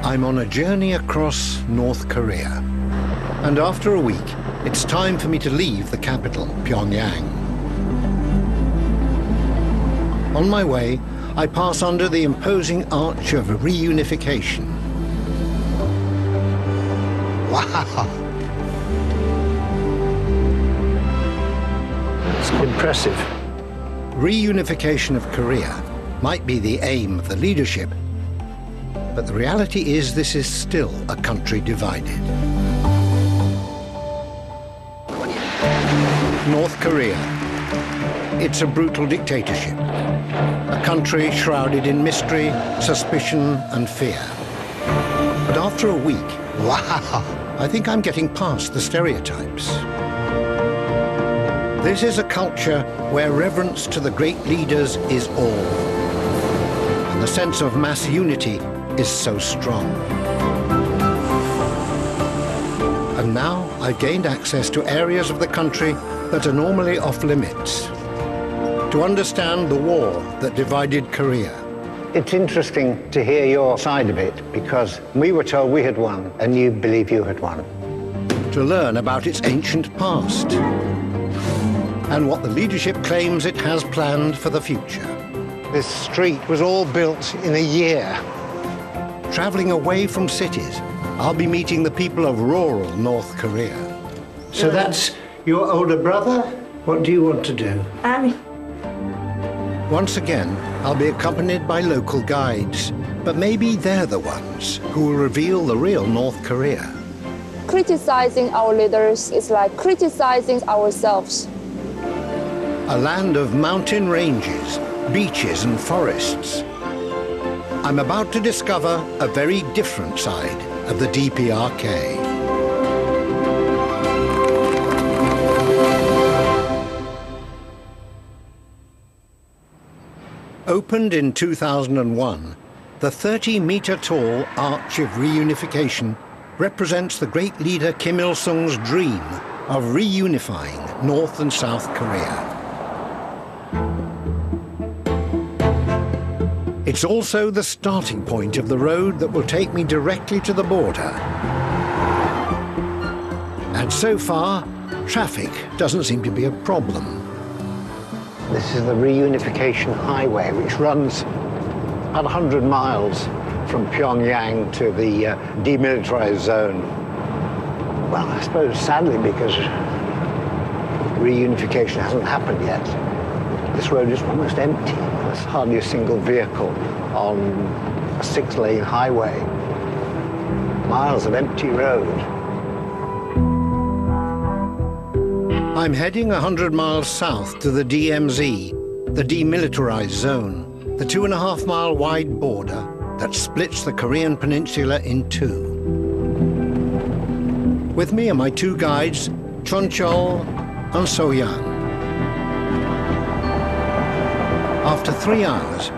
I'm on a journey across North Korea. And after a week, it's time for me to leave the capital, Pyongyang. On my way, I pass under the imposing arch of reunification. Wow! It's impressive. Reunification of Korea might be the aim of the leadership, but the reality is this is still a country divided. North Korea. It's a brutal dictatorship. A country shrouded in mystery, suspicion, and fear. But after a week, wow, I think I'm getting past the stereotypes. This is a culture where reverence to the great leaders is all. And the sense of mass unity is so strong. And now I've gained access to areas of the country that are normally off limits, to understand the war that divided Korea. It's interesting to hear your side of it, because we were told we had won, and you believe you had won. To learn about its ancient past, and what the leadership claims it has planned for the future. This street was all built in a year. Traveling away from cities, I'll be meeting the people of rural North Korea. So that's your older brother? What do you want to do? Once again, I'll be accompanied by local guides, but maybe they're the ones who will reveal the real North Korea. Criticizing our leaders is like criticizing ourselves. A land of mountain ranges, beaches and forests. I'm about to discover a very different side of the DPRK. Opened in 2001, the 30-meter-tall Arch of Reunification represents the great leader Kim Il-sung's dream of reunifying North and South Korea. It's also the starting point of the road that will take me directly to the border. And so far, traffic doesn't seem to be a problem. This is the Reunification Highway, which runs about 100 miles from Pyongyang to the demilitarized zone. Well, I suppose sadly, because reunification hasn't happened yet, this road is almost empty. There's hardly a single vehicle on a 6-lane highway. Miles of empty road. I'm heading 100 miles south to the DMZ, the demilitarized zone, the 2.5-mile wide border that splits the Korean peninsula in two. With me are my two guides, Chon-chol and So-yan. After 3 hours,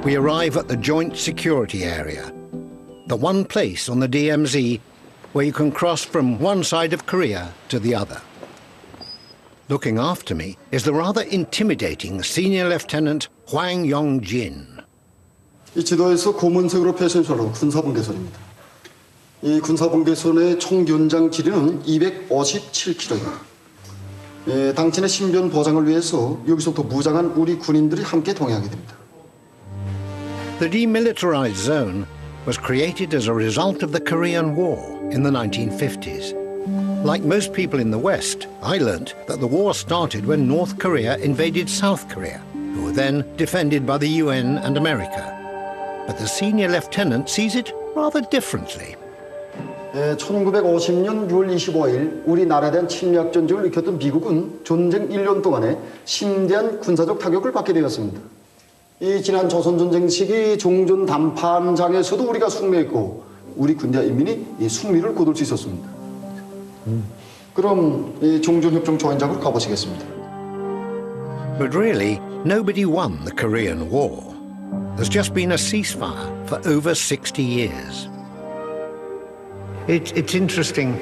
we arrive at the Joint Security Area, the one place on the DMZ where you can cross from one side of Korea to the other. Looking after me is the rather intimidating Senior Lieutenant Hwang Yong-jin. 이 지도에서 고문색으로 표시한 좌로 군사분계선입니다. 이 군사분계선의 총 연장 길이는 257km입니다. 당신의 신변 보장을 위해서 여기서부터 무장한 우리 군인들이 함께 동행하게 됩니다. The demilitarized zone was created as a result of the Korean War in the 1950s. Like most people in the West, I learnt that the war started when North Korea invaded South Korea, who were then defended by the UN and America. But the senior lieutenant sees it rather differently. 1950년 6월 25일 우리나라에 대한 침략 전쟁을 일으켰던 미국은 전쟁 1년 동안에 심대한 군사적 타격을 받게 되었습니다. 이 지난 조선전쟁 시기 종전 담판장에서도 우리가 승리했고 우리 군대와 인민이 이 승리를 거둘 수 있었습니다. 그럼 이 종전협정 조연장으로 가보시겠습니다. But really, nobody won the Korean War. There's just been a ceasefire for over 60 years. It's interesting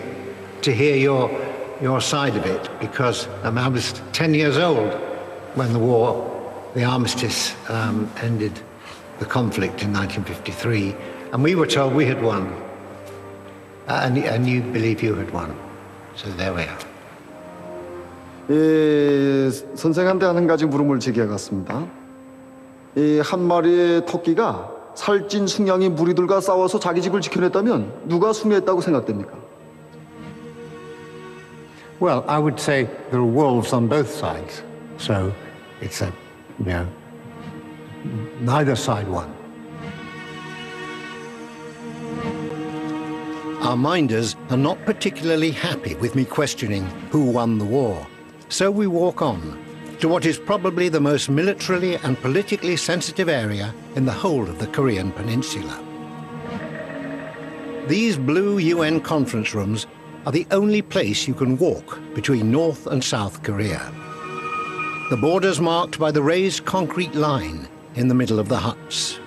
to hear your side of it, because I was 10 years old when the armistice ended the conflict in 1953, And we were told we had won. And you believe you had won. So there we are. 예, 선생한테 한 가지 물음을 제기하겠습니다. 이 한 마리의 토끼가 살찐 숭양이 무리들과 싸워서 자기 집을 지켜냈다면 누가 승리했다고 생각됩니까? Well, I would say there are wolves on both sides. So it's a, neither side won. Our minders are not particularly happy with me questioning who won the war. So we walk on to what is probably the most militarily and politically sensitive area in the whole of the Korean peninsula. These blue UN conference rooms are the only place you can walk between North and South Korea. The borders marked by the raised concrete line in the middle of the huts.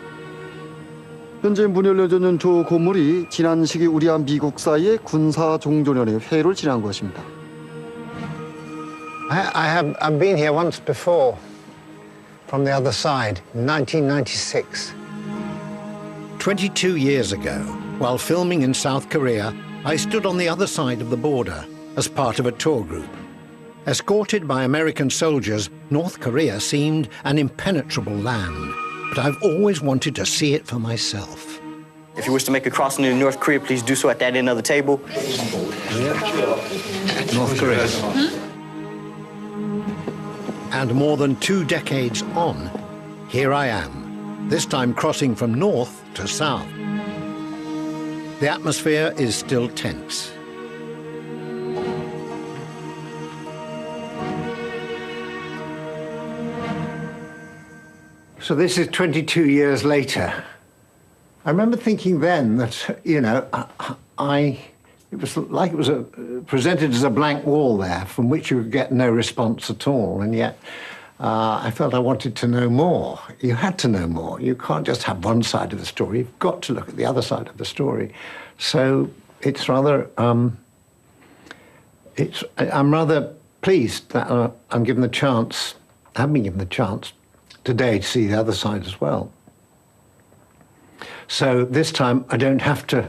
현재 문이 열려져 있는 저 건물이 지난 시기 우리와 미국 사이의 군사 종전연의 회의를 진행한 것입니다. I've been here once before, from the other side, in 1996. 22 years ago, while filming in South Korea, I stood on the other side of the border as part of a tour group. Escorted by American soldiers, North Korea seemed an impenetrable land, but I've always wanted to see it for myself. If you wish to make a crossing into North Korea, please do so at that end of the table. North Korea. And more than 2 decades on, here I am, this time crossing from north to south. The atmosphere is still tense. So this is 22 years later. I remember thinking then that, it was like it was presented as a blank wall there from which you would get no response at all. And yet I felt I wanted to know more. You had to know more. You can't just have one side of the story. You've got to look at the other side of the story. So it's rather, I'm rather pleased that I'm given the chance, have been given the chance today to see the other side as well. So this time I don't have to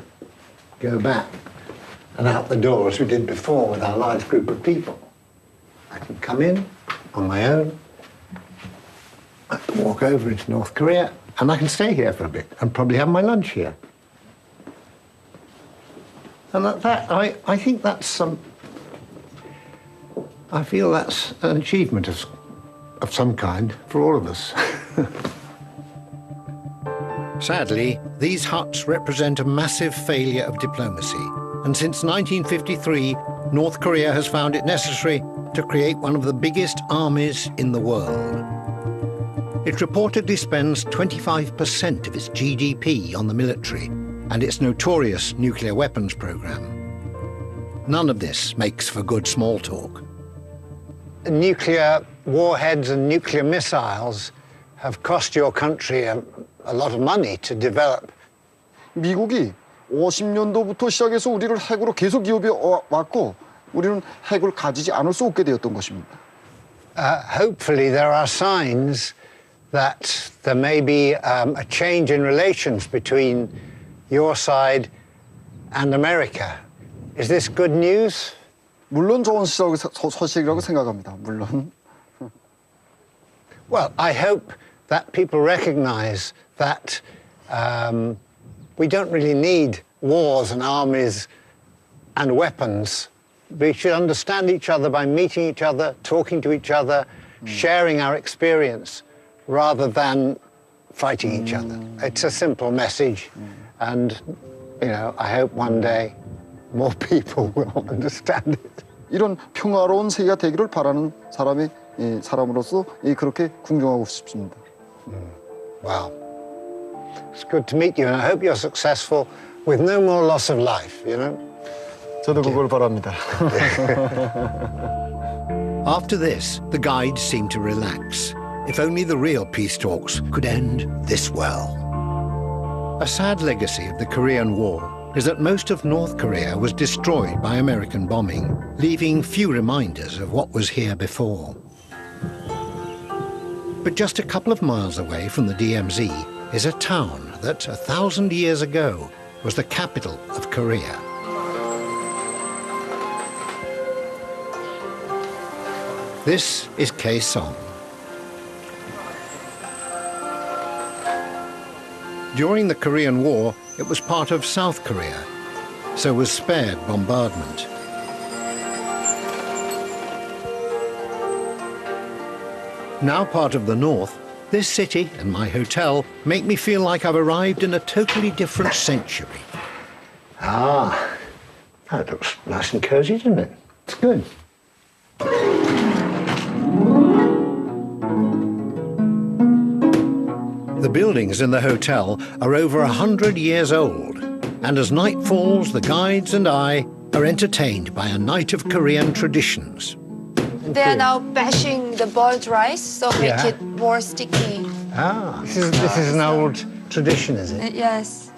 go back and out the door as we did before with our large group of people. I can come in on my own, I can walk over into North Korea, and I can stay here for a bit and probably have my lunch here. And I think that's I feel that's an achievement of some kind for all of us. Sadly, these huts represent a massive failure of diplomacy. And since 1953, North Korea has found it necessary to create one of the biggest armies in the world. It reportedly spends 25% of its GDP on the military and its notorious nuclear weapons program. None of this makes for good small talk. Nuclear warheads and nuclear missiles have cost your country a lot of money to develop. 미국이 50년도부터 시작해서 우리를 핵으로 계속 기업해 왔고 우리는 핵을 가지지 않을 수 없게 되었던 것입니다. Hopefully there are signs that there may be a change in relations between your side and America. Is this good news? 물론 좋은 소식이라고 생각합니다. 물론. Well, I hope that people recognize that we don't really need wars and armies and weapons. We should understand each other by meeting each other, talking to each other, sharing our experience, rather than fighting each other. It's a simple message, and, I hope one day more people will understand it. 이런 평화로운 세계가 되기를 바라는 사람으로서 그렇게 궁정하고 싶습니다. Wow. It's good to meet you, and I hope you're successful with no more loss of life, 저도 그걸 바랍니다. After this, the guides seemed to relax. If only the real peace talks could end this well. A sad legacy of the Korean War is that most of North Korea was destroyed by American bombing, leaving few reminders of what was here before. But just a couple of miles away from the DMZ is a town that 1,000 years ago was the capital of Korea. This is Kaesong. During the Korean War, it was part of South Korea, so was spared bombardment. Now part of the North, this city and my hotel make me feel like I've arrived in a totally different century. Ah, that looks nice and cosy, doesn't it? It's good. The buildings in the hotel are over 100 years old, and as night falls, the guides and I are entertained by a night of Korean traditions. They are now bashing the boiled rice, so make it more sticky. Ah, this is an old tradition, is it? Yes.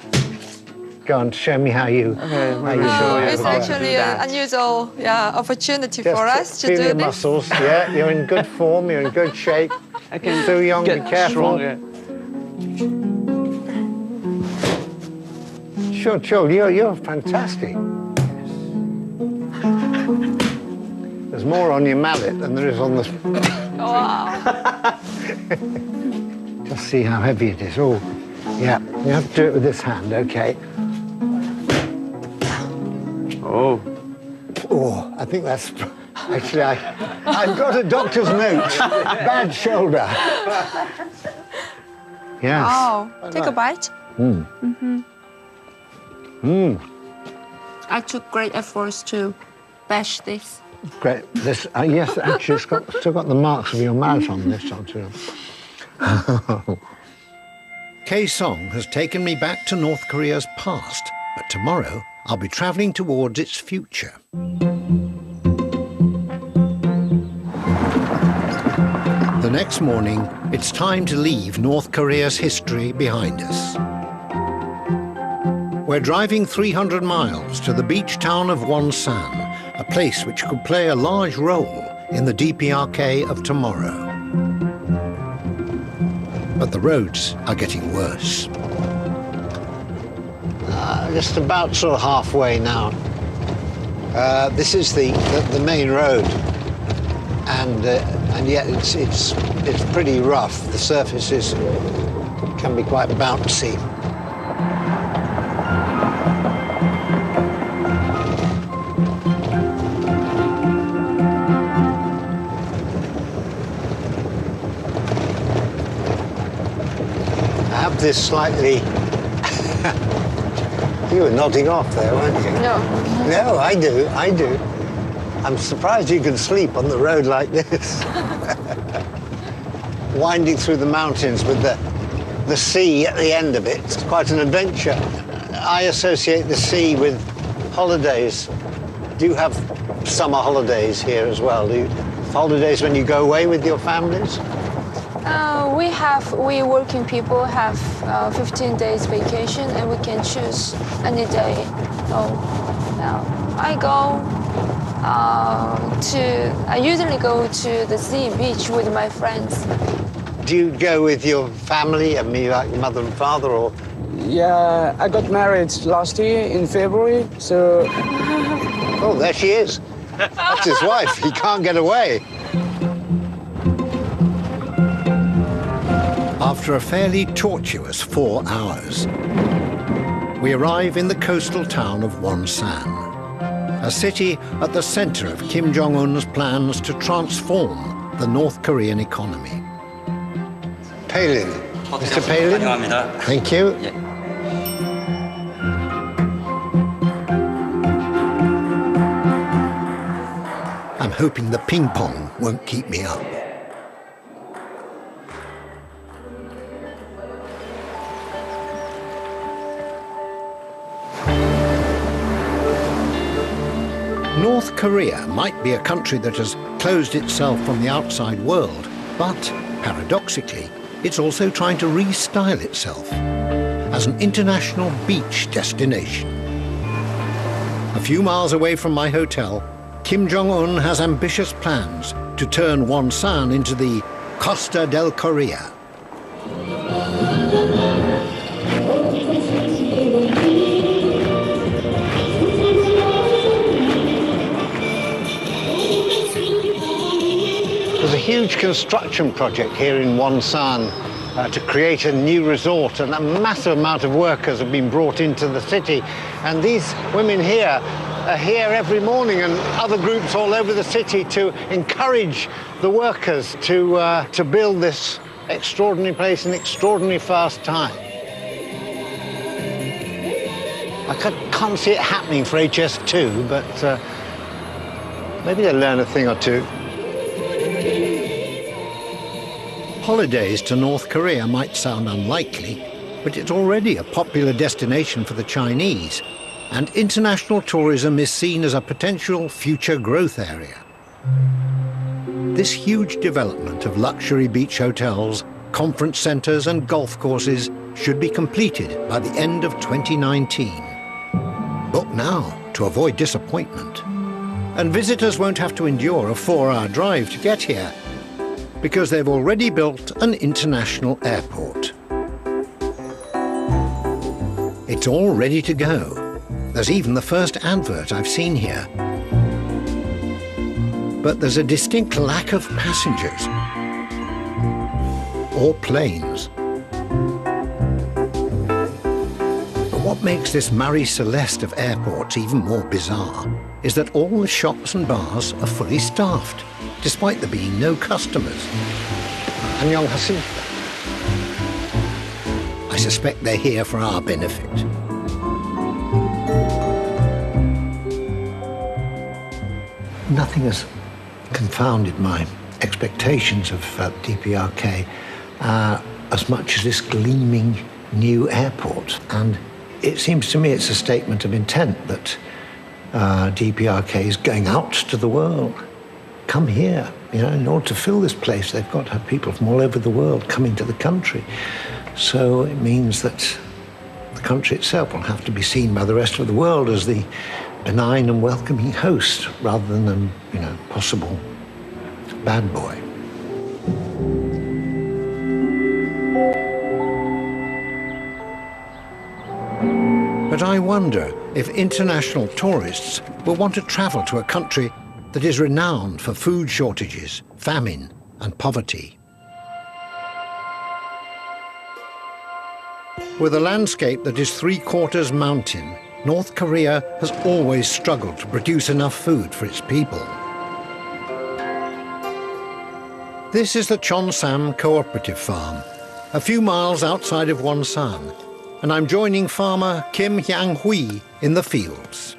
Go on, show me how you. It's actually an unusual opportunity for us to do your this. muscles. Yeah, you're in good form. You're in good shape. I can So young, be get careful. stronger. Sure, you're fantastic. There's more on your mallet than there is on the... Wow. Just see how heavy it is. Oh, yeah, you have to do it with this hand, okay. Oh. Oh, I think that's... Actually, I've got a doctor's note. Bad shoulder. Yes. Wow. Take a bite. I took great efforts to bash this. Great. This, yes, actually, it's still got the marks of your mouth on this one, too. Kaesong has taken me back to North Korea's past, but tomorrow I'll be travelling towards its future. The next morning, it's time to leave North Korea's history behind us. We're driving 300 miles to the beach town of Wonsan, a place which could play a large role in the DPRK of tomorrow. But the roads are getting worse. Just about sort of halfway now. This is the main road, and yet it's pretty rough. The surfaces can be quite bouncy. I have this slightly... You were nodding off there, weren't you? No. No, I do. I'm surprised you can sleep on the road like this. Winding through the mountains with the sea at the end of it. It's quite an adventure. I associate the sea with holidays. Do you have summer holidays here as well? Do you have holidays when you go away with your families? We working people have 15 days vacation, and we can choose any day. So now I usually go to the sea beach with my friends. Do you go with your family, like your mother and father, or? Yeah, I got married last year in February, so... Oh, there she is. That's his wife. He can't get away. After a fairly tortuous 4 hours, we arrive in the coastal town of Wonsan, a city at the center of Kim Jong-un's plans to transform the North Korean economy. Palin. Mr. Palin. Thank you. I'm hoping the ping pong won't keep me up. North Korea might be a country that has closed itself from the outside world, but paradoxically, it's also trying to restyle itself as an international beach destination. A few miles away from my hotel, Kim Jong-un has ambitious plans to turn Wonsan into the Costa del Korea. huge construction project here in Wonsan to create a new resort, and a massive amount of workers have been brought into the city. And these women here are here every morning, and other groups all over the city to encourage the workers to build this extraordinary place in extraordinarily fast time. I can't see it happening for HS2, but maybe they'll learn a thing or two. Holidays to North Korea might sound unlikely, but it's already a popular destination for the Chinese, and international tourism is seen as a potential future growth area. This huge development of luxury beach hotels, conference centres and golf courses should be completed by the end of 2019. Book now to avoid disappointment. And visitors won't have to endure a 4-hour drive to get here, because they've already built an international airport. It's all ready to go. There's even the first advert I've seen here. But there's a distinct lack of passengers or planes. But what makes this Marie Celeste of airports even more bizarre is that all the shops and bars are fully staffed, despite there being no customers. 안녕하세요. I suspect they're here for our benefit. Nothing has confounded my expectations of DPRK as much as this gleaming new airport. And it seems to me it's a statement of intent that DPRK is going out to the world. Come here. You know, in order to fill this place, they've got to have people from all over the world coming to the country. So it means that the country itself will have to be seen by the rest of the world as the benign and welcoming host, rather than a possible bad boy. But I wonder if international tourists will want to travel to a country that is renowned for food shortages, famine, and poverty. With a landscape that is 3/4 mountain, North Korea has always struggled to produce enough food for its people. This is the Cheonsam Cooperative Farm, a few miles outside of Wonsan, and I'm joining farmer Kim Hyang-hui in the fields.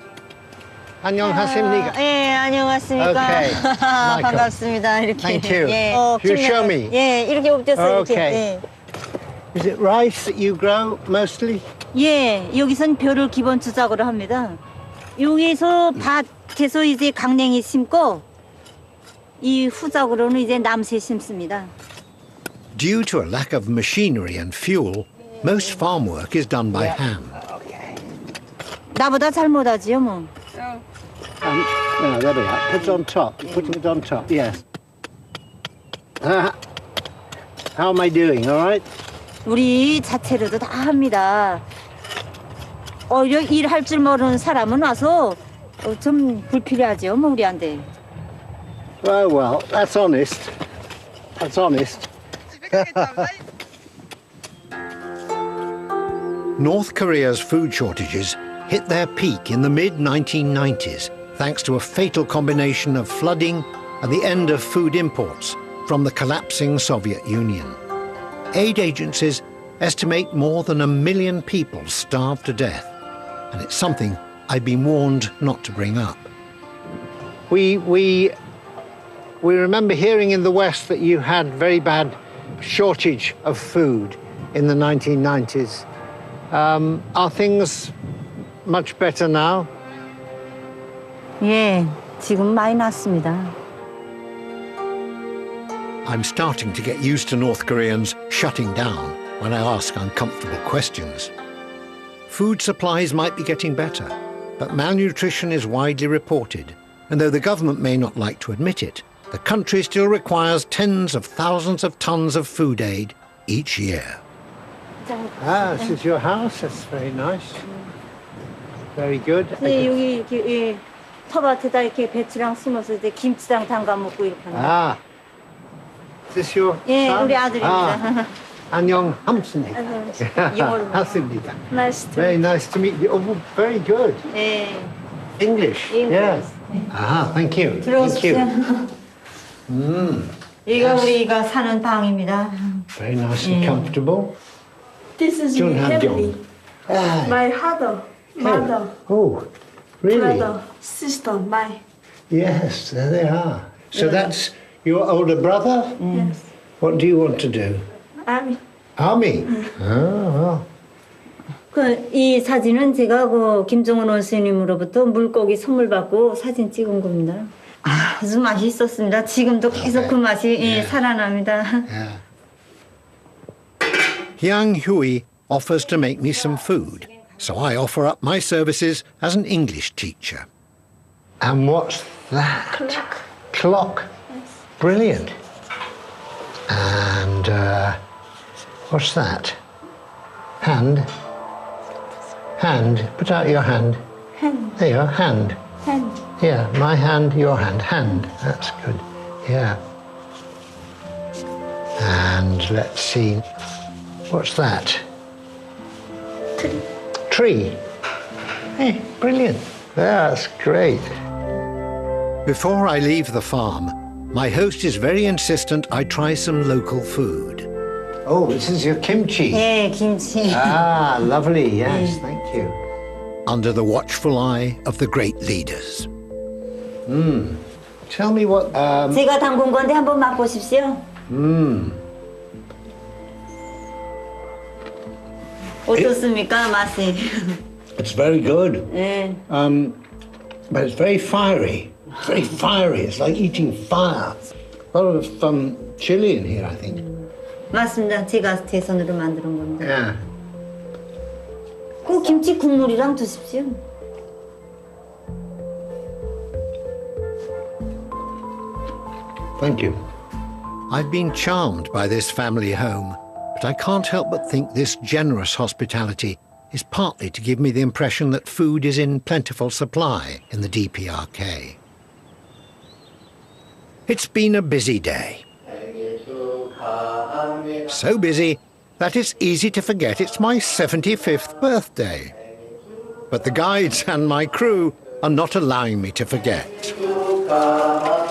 안녕하십니까? 예, 안녕하십니까? Okay. 반갑습니다. 이렇게. Thank you. 예. You show me. 예, 이렇게 엎드렸어요. Okay. 이렇게. Is it rice that you grow mostly? 예, 여기선 벼를 기본 주작으로 합니다. 여기서 밭에서 이제 강냉이 심고 이 후작으로는 이제 남새 심습니다. Due to a lack of machinery and fuel, most farm work is done by hand. 나보다 잘 못하지요, 뭐. No, there we are. Put it on top. Putting it on top. Yes. How am I doing? All right. 우리 자체로도 다 합니다. 일할 줄 모르는 사람은 와서 좀 불필요하죠, 뭐 우리한테. Well, that's honest. That's honest. North Korea's food shortages hit their peak in the mid-1990s, thanks to a fatal combination of flooding and the end of food imports from the collapsing Soviet Union. Aid agencies estimate more than 1 million people starved to death, and it's something I've been warned not to bring up. We remember hearing in the West that you had very bad shortage of food in the 1990s. Are things much better now? 예, 지금 많이 났습니다. I'm starting to get used to North Koreans shutting down when I ask uncomfortable questions. Food supplies might be getting better, but malnutrition is widely reported, and though the government may not like to admit it, the country still requires tens of thousands of tons of food aid each year. This is your house. That's very nice. Very good. 네, 여기 이렇게 예, 텃밭에다 이렇게 배추랑 심어서 이제 김치랑 담가 먹고 이렇게 합니다. this your 예, son? 우리 아들입니다. Ah, 안녕 함순이. 영어로. 하습니다. Nice to Very nice to meet you. Oh, very good. 예. English. English. Yeah. Ah, thank you. Thank 들어오십시오. you. 여기가 우리가 사는 방입니다. Very nice and comfortable. This is my family. Ah, My father, mother, oh, really? brother, sister, my. Yes, there they are. So that's your older brother? Yes. What do you want to do? Army. Army? Oh, 이 사진은 제가 김종원 원수님으로부터 물고기 선물 받고 사진 찍은 겁니다. 아주 맛있었습니다. 지금도 계속 그 맛이 살아납니다. yeah. Hyang Hui offers to make me some food, so I offer up my services as an English teacher. And what's that? Clock. Clock. Yes. Brilliant. And what's that? Hand. Hand. Put out your hand. Hand. There you are. Hand. Hand. Yeah, my hand, your hand. Hand. That's good. Yeah. And let's see. What's that? Tree. Tree. Hey, brilliant. That's great. Before I leave the farm, my host is very insistent I try some local food. Oh, this is your kimchi. 예, 김치. Ah, lovely. Yes, thank you. Under the watchful eye of the great leaders. Tell me what. 제가 담근 건데 한번 맛보십시오. 어떻습니까, 맛이? It's very good. 예. But it's very fiery. It's very fiery. It's like eating fire. A lot of chili in here, I think. 맞습니다. 제가 제 손으로 만든 겁니다. Yeah. 꼭 김치 국물이랑 드십시오. Thank you. I've been charmed by this family home, but I can't help but think this generous hospitality is partly to give me the impression that food is in plentiful supply in the DPRK. It's been a busy day. So busy that it's easy to forget it's my 75th birthday. But the guides and my crew are not allowing me to forget. Wow,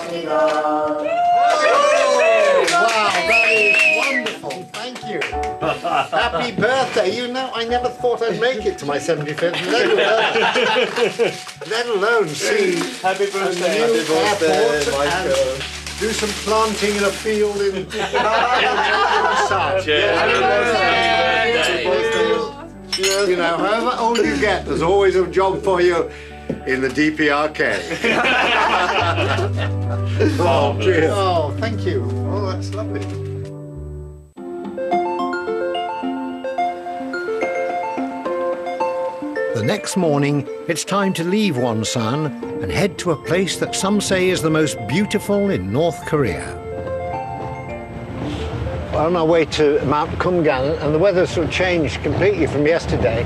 that is wonderful. Thank you. Happy birthday. You know, I never thought I'd make it to my 75th, let alone see Happy birthday, happy airport birthday, and Michael. do some planting in a field in the south. You know, however old you get, there's always a job for you in the DPRK. Oh, cheers. Oh, thank you. Oh, that's lovely. The next morning, it's time to leave Wonsan and head to a place that some say is the most beautiful in North Korea. We're on our way to Mount Kumgang, and the weather's sort of changed completely from yesterday.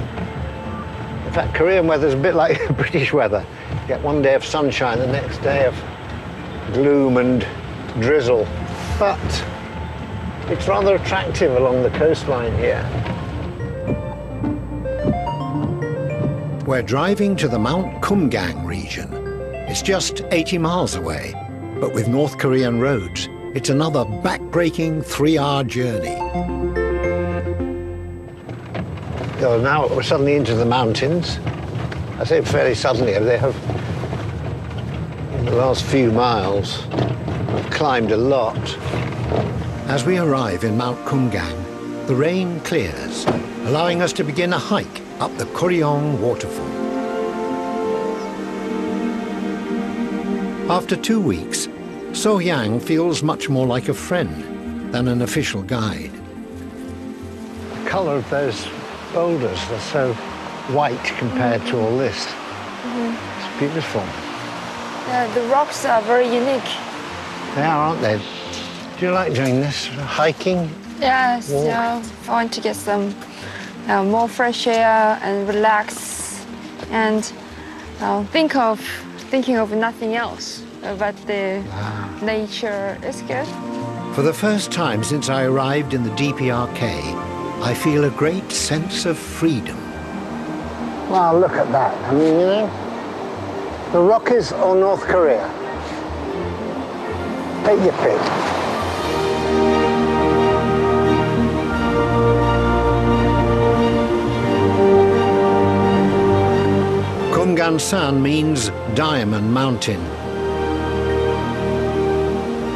In fact, Korean weather's a bit like British weather. You get one day of sunshine, the next day of gloom and drizzle. But it's rather attractive along the coastline here. We're driving to the Mount Kumgang region. It's just 80 miles away, but with North Korean roads, it's another back-breaking 3-hour journey. So now we're suddenly into the mountains. I say fairly suddenly, they have, in the last few miles, climbed a lot. As we arrive in Mount Kumgang, the rain clears, allowing us to begin a hike up the Koryong waterfall. After 2 weeks, So Yang feels much more like a friend than an official guide. The colour of those boulders, they're so white compared to all this. It's beautiful. Yeah, the rocks are very unique. They are, aren't they? Do you like doing this, hiking? Yes, Walk. yeah. I want to get some more fresh air and relax and thinking of nothing else. But the nature is good. For the first time since I arrived in the DPRK, I feel a great sense of freedom. Wow, look at that. I mean, you know, the Rockies or North Korea? Take your pick. Kumgansan means Diamond Mountain.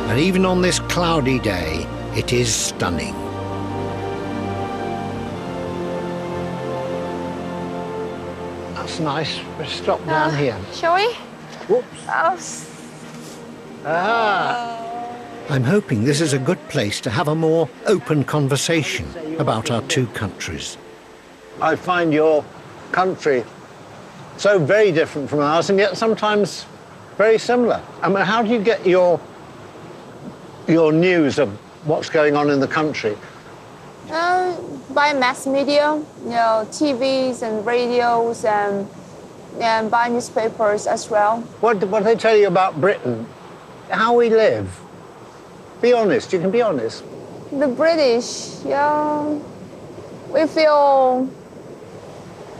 And even on this cloudy day, it is stunning. That's nice. We'll stop down here. Shall we? Whoops. I'm hoping this is a good place to have a more open conversation about our two countries. I find your country so very different from ours, and yet sometimes very similar. I mean, how do you get your news of what's going on in the country? By mass media, you know, TVs and radios and by newspapers as well. What they tell you about Britain? How we live? Be honest, you can be honest. The British, yeah, we feel...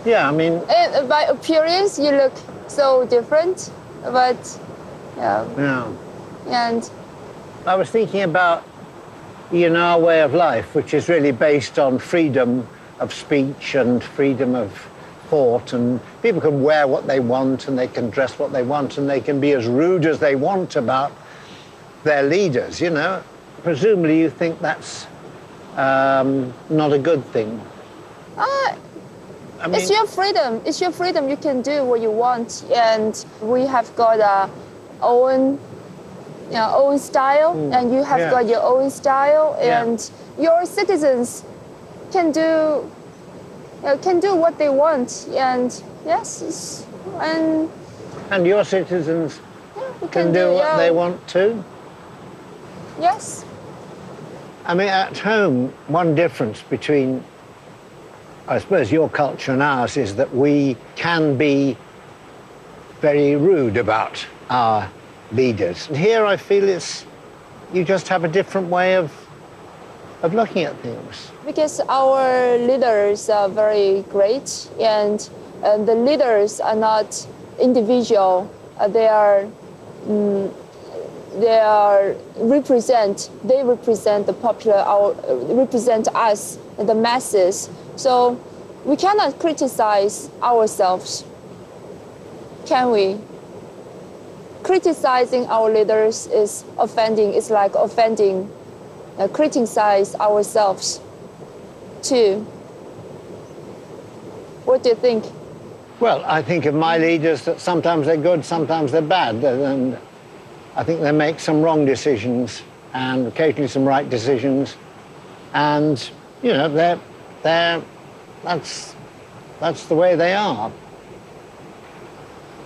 Yeah, I mean... by appearance, you look so different, but, yeah. Yeah. And... I was thinking about, you know, our way of life, which is really based on freedom of speech and freedom of thought, and people can wear what they want and they can dress what they want and they can be as rude as they want about their leaders, you know. Presumably you think that's not a good thing. I mean, it's your freedom. It's your freedom. You can do what you want, and we have got our own style, and you have got your own style, and your citizens can do what they want, and yes, and your citizens can do what they want too. Yes. I mean, at home, one difference between, I suppose, your culture and ours is that we can be very rude about our leaders. And here I feel you just have a different way of looking at things. Because our leaders are very great, and the leaders are not individual. They represent the popular, represent us, the masses. So we cannot criticize ourselves, can we? Criticizing our leaders is offending. It's like offending, criticize ourselves too. What do you think? Well, I think of my leaders that sometimes they're good, sometimes they're bad, and I think they make some wrong decisions and occasionally some right decisions, and you know that's the way they are.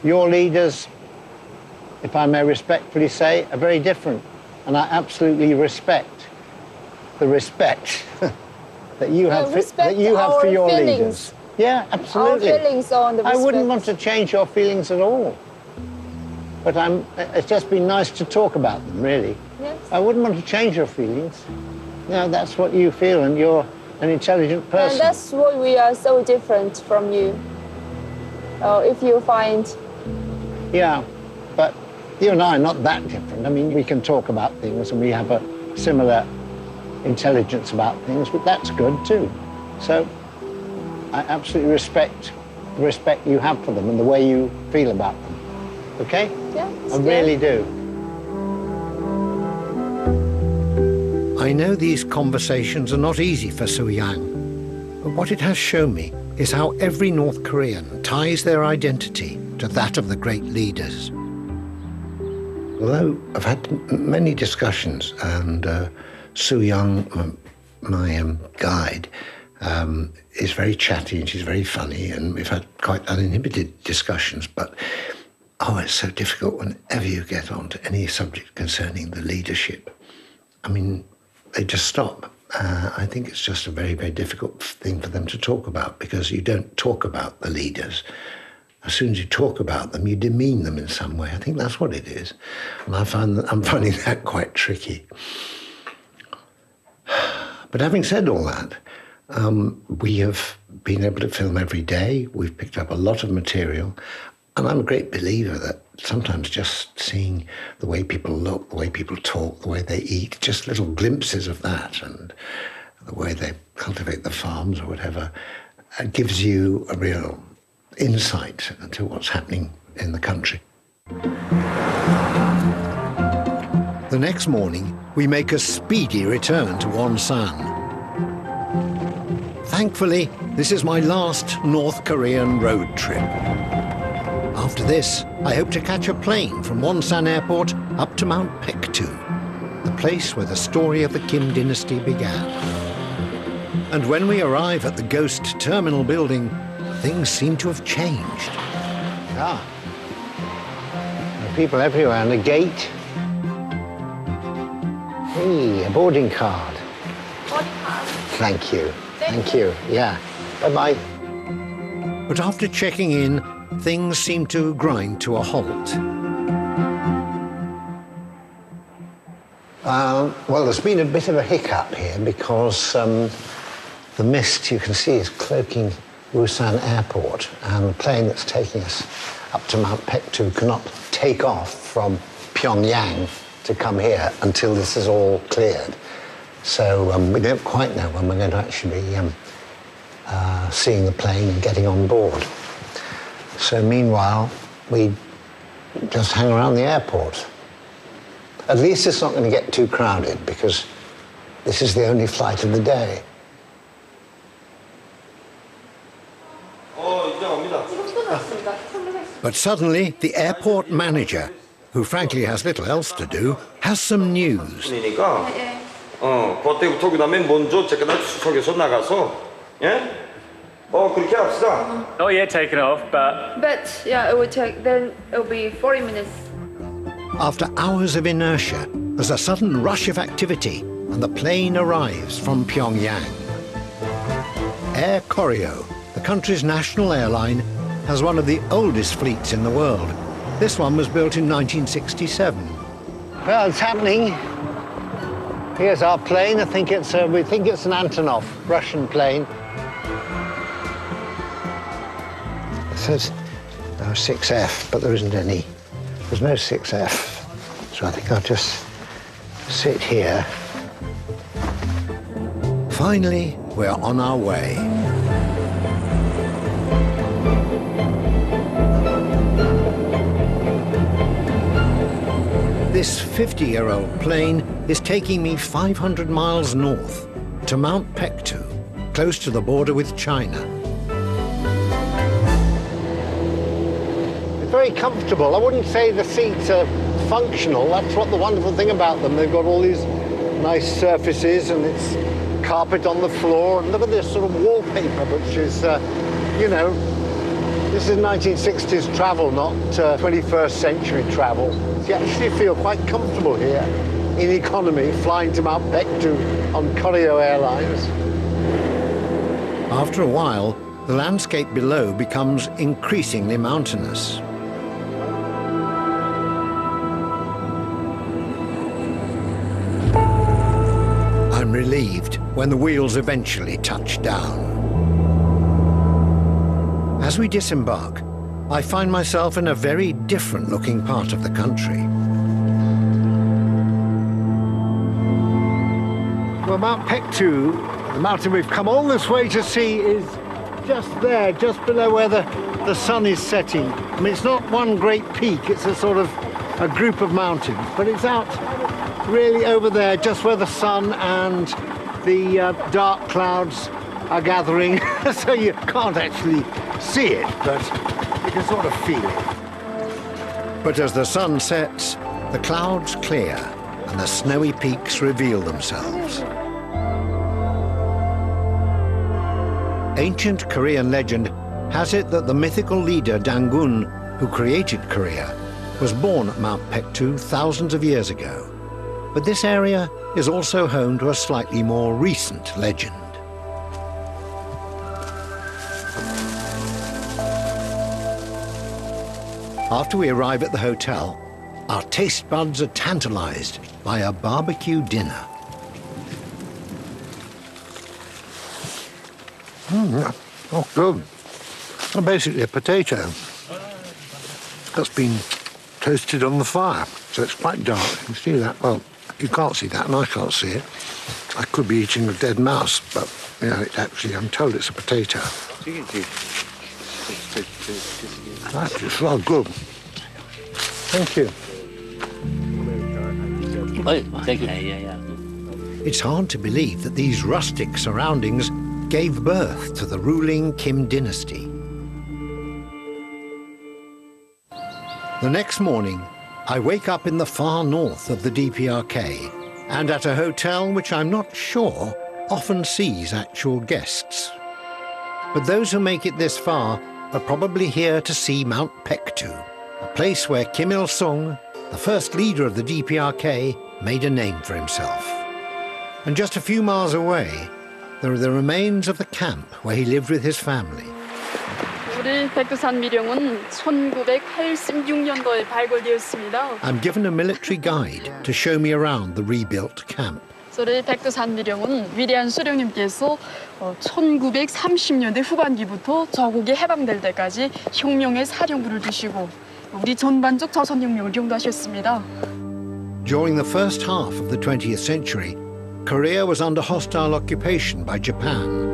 Your leaders, if I may respectfully say, are very different, and I absolutely respect the respect that you have for your leaders. Yeah, absolutely. Our feelings on the respect. I wouldn't want to change your feelings at all. But it's just been nice to talk about them, really. Yes. I wouldn't want to change your feelings. No, that's what you feel, and you're an intelligent person. And that's why we are so different from you. If you find... Yeah, but you and I are not that different. I mean, we can talk about things, and we have a similar intelligence about things, but that's good, too. So I absolutely respect the respect you have for them and the way you feel about them. Okay? Yeah, I really do. I know these conversations are not easy for Soo Yang, but what it has shown me is how every North Korean ties their identity to that of the great leaders. Although I've had many discussions, and Soo Yang, my guide, is very chatty and she's very funny, and we've had quite uninhibited discussions, but it's so difficult whenever you get onto any subject concerning the leadership. I mean, they just stop. I think it's just a very, very difficult thing for them to talk about, because you don't talk about the leaders. As soon as you talk about them, you demean them in some way. I think that's what it is. And I'm finding that quite tricky. But having said all that, we have been able to film every day. We've picked up a lot of material. And I'm a great believer that sometimes just seeing the way people look, the way people talk, the way they eat, just little glimpses of that and the way they cultivate the farms or whatever, gives you a real insight into what's happening in the country. The next morning, we make a speedy return to Wonsan. Thankfully, this is my last North Korean road trip. After this, I hope to catch a plane from Wonsan Airport up to Mount Paektu, the place where the story of the Kim dynasty began. And when we arrive at the ghost terminal building, things seem to have changed. Ah, there are people everywhere, and the gate. Hey, a boarding card. Boarding card. Thank you. Thank you. Yeah. Bye-bye. But after checking in, things seem to grind to a halt. Well, there's been a bit of a hiccup here because the mist you can see is cloaking Busan Airport, and the plane that's taking us up to Mount Paektu cannot take off from Pyongyang to come here until this is all cleared. So we don't quite know when we're going to actually be seeing the plane and getting on board. So meanwhile, we just hang around the airport. At least it's not going to get too crowded because this is the only flight of the day. But suddenly, the airport manager, who frankly has little else to do, has some news. 그때부터 그다음에 먼저 제가 수석에서 나가서 예? 그렇게 합시다. Not yet taken off, but... But yeah, it will take, then it'll be 40 minutes. After hours of inertia, there's a sudden rush of activity and the plane arrives from Pyongyang. Air Koryo, the country's national airline, has one of the oldest fleets in the world. This one was built in 1967. Well, it's happening. Here's our plane. We think it's an Antonov, Russian plane. It says 6F, but there isn't any. There's no 6F. So I think I'll just sit here. Finally, we're on our way. This 50-year-old plane is taking me 500 miles north to Mount Paektu, close to the border with China. It's very comfortable. I wouldn't say the seats are functional. That's what the wonderful thing about them. They've got all these nice surfaces and it's carpet on the floor. And look at this sort of wallpaper, which is, you know, this is 1960s travel, not 21st century travel. You actually feel quite comfortable here in economy, flying to Mount Paektu on Coreira Airlines. After a while, the landscape below becomes increasingly mountainous. I'm relieved when the wheels eventually touch down. As we disembark, I find myself in a very different-looking part of the country. Well, Mount Paektu, the mountain we've come all this way to see, is just there, just below where the sun is setting. I mean, it's not one great peak, it's a sort of a group of mountains, but it's out really over there, just where the sun and the dark clouds are gathering, so you can't actually see it, but you can sort of feel it. But as the sun sets, the clouds clear and the snowy peaks reveal themselves. Ancient Korean legend has it that the mythical leader Dangun, who created Korea, was born at Mount Paektu thousands of years ago. But this area is also home to a slightly more recent legend. After we arrive at the hotel, our taste buds are tantalized by a barbecue dinner. Oh, good. Well, basically a potato that's been toasted on the fire, so it's quite dark. You can see that. Well, you can't see that, and I can't see it. I could be eating a dead mouse, but, you know, it actually, I'm told it's a potato. That is well good. Thank you. It's hard to believe that these rustic surroundings gave birth to the ruling Kim dynasty. The next morning, I wake up in the far north of the DPRK and at a hotel which I'm not sure often sees actual guests. But those who make it this far are probably here to see Mount Pektu, a place where Kim Il-sung, the first leader of the DPRK, made a name for himself. And just a few miles away, there are the remains of the camp where he lived with his family. 우리 백두산 미령은 1986년도에 발굴되었습니다. I'm given a military guide to show me around the rebuilt camp. 우리 백두산 미령은 위대한 수령님께서 1930년대 후반기부터 저국이 해방될 때까지 혁명의 사령부를 두시고 우리 전반적 조선혁명을 경도하셨습니다. During the first half of the 20th century, Korea was under hostile occupation by Japan.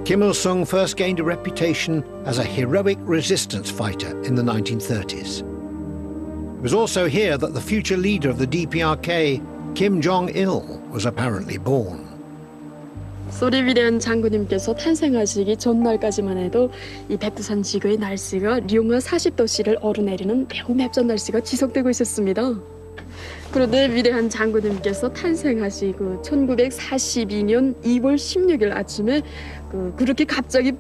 Kim Il-sung first gained a reputation as a heroic resistance fighter in the 1930s. It was also here that the future leader of the DPRK, Kim Jong-il, was apparently born. 소리 위대한 장군님께서 탄생하시기 전날까지만 해도 이 백두산 지구의 날씨가 영하 40도씨를 오르내리는 매우 맵전 날씨가 지속되고 있었습니다. 그런데 위대한 장군님께서 탄생하시고 1942년 2월 16일 아침에 그렇게 갑자기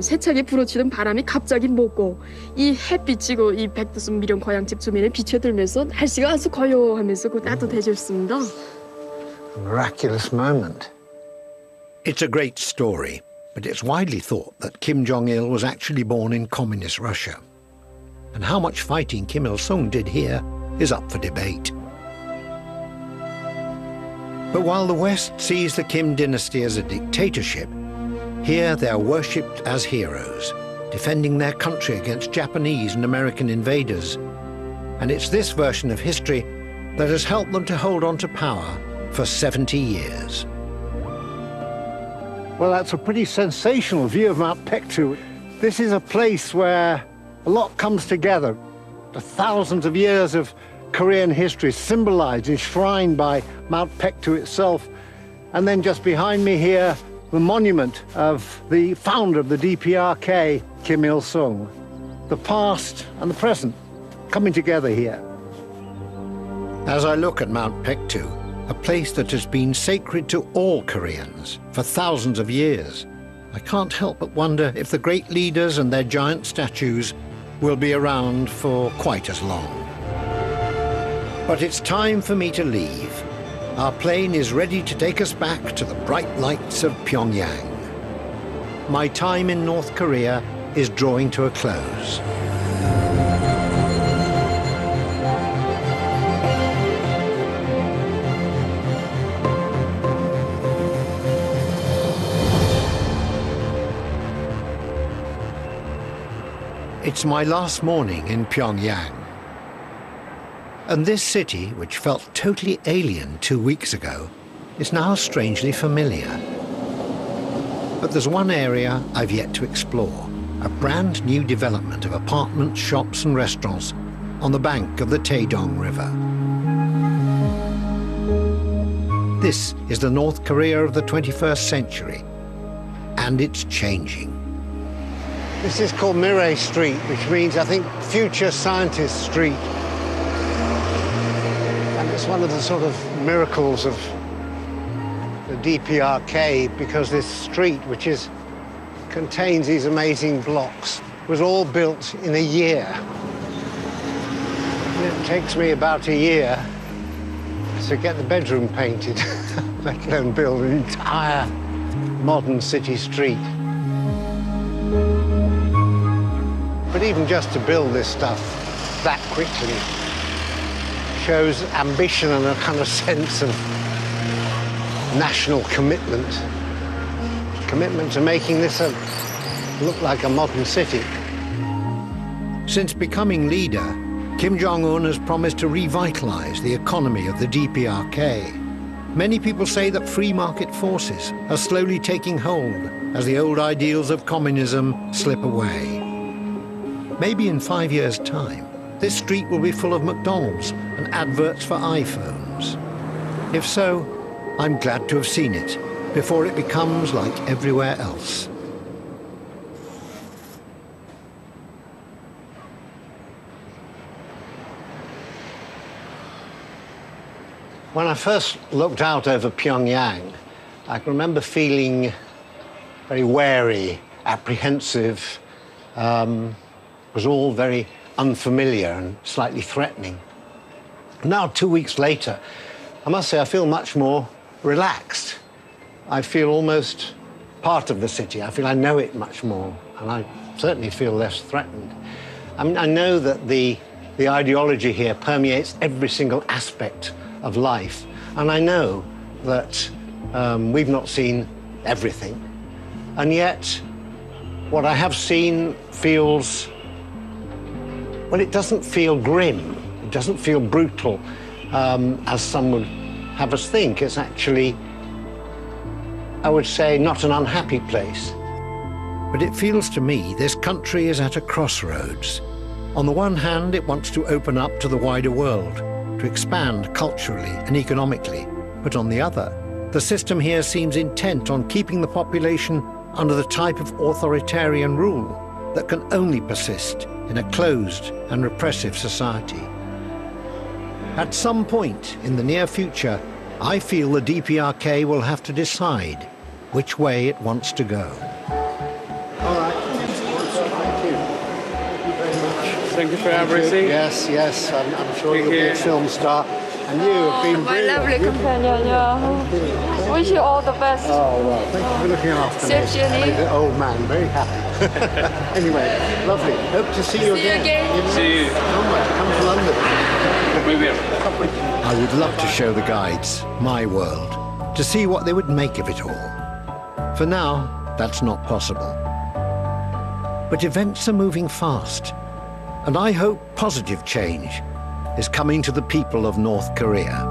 세차게 불어치던 바람이 갑자기 먹고 이 햇빛이 이 백두산 미령 고향집 주민에 비춰들면서 날씨가 아주 고요하면서 따뜻해졌습니다. Miraculous moment. It's a great story, but it's widely thought that Kim Jong-il was actually born in communist Russia. And how much fighting Kim Il-sung did here is up for debate. But while the West sees the Kim dynasty as a dictatorship, here they are worshipped as heroes, defending their country against Japanese and American invaders. And it's this version of history that has helped them to hold on to power for 70 years. Well, that's a pretty sensational view of Mount Pektu. This is a place where a lot comes together. The thousands of years of Korean history symbolized, enshrined by Mount Pektu itself. And then just behind me here, the monument of the founder of the DPRK, Kim Il-sung. The past and the present coming together here. As I look at Mount Pektu, a place that has been sacred to all Koreans for thousands of years, I can't help but wonder if the great leaders and their giant statues will be around for quite as long. But it's time for me to leave. Our plane is ready to take us back to the bright lights of Pyongyang. My time in North Korea is drawing to a close. It's my last morning in Pyongyang. And this city, which felt totally alien 2 weeks ago, is now strangely familiar. But there's one area I've yet to explore, a brand new development of apartments, shops and restaurants on the bank of the Taedong River. This is the North Korea of the 21st century, and it's changing. This is called Mirai Street, which means, I think, Future Scientist Street. And it's one of the sort of miracles of the DPRK, because this street, which contains these amazing blocks, was all built in a year. And it takes me about a year to get the bedroom painted, let alone build an entire modern city street. But even just to build this stuff that quickly shows ambition and a kind of sense of national commitment commitment to making this look like a modern city. Since becoming leader, Kim Jong-un has promised to revitalize the economy of the DPRK. Many people say that free market forces are slowly taking hold as the old ideals of communism slip away. Maybe in 5 years' time, this street will be full of McDonald's and adverts for iPhones. If so, I'm glad to have seen it before it becomes like everywhere else. When I first looked out over Pyongyang, I can remember feeling very wary, apprehensive. It was all very unfamiliar and slightly threatening. Now, 2 weeks later, I must say I feel much more relaxed. I feel almost part of the city. I feel I know it much more, and I certainly feel less threatened. I mean, I know that the ideology here permeates every single aspect of life, and I know that we've not seen everything, and yet what I have seen feels, well, it doesn't feel grim, it doesn't feel brutal, as some would have us think. It's actually, I would say, not an unhappy place. But it feels to me this country is at a crossroads. On the one hand, it wants to open up to the wider world, to expand culturally and economically. But on the other, the system here seems intent on keeping the population under the type of authoritarian rule that can only persist in a closed and repressive society. At some point in the near future, I feel the DPRK will have to decide which way it wants to go. All right. Thank you. Thank you very much. Thank you for everything. Yes, yes. I'm sure you'll be a film star. And you have been brilliant. My lovely companion, yeah. Wish you all the best. Oh, well, thank you for looking after me. Same, The old man, very happy. Anyway, lovely. Hope to see you again. See you. Somewhere. Come to London. We will. I would love to show the guides my world, to see what they would make of it all. For now, that's not possible. But events are moving fast, and I hope positive change is coming to the people of North Korea.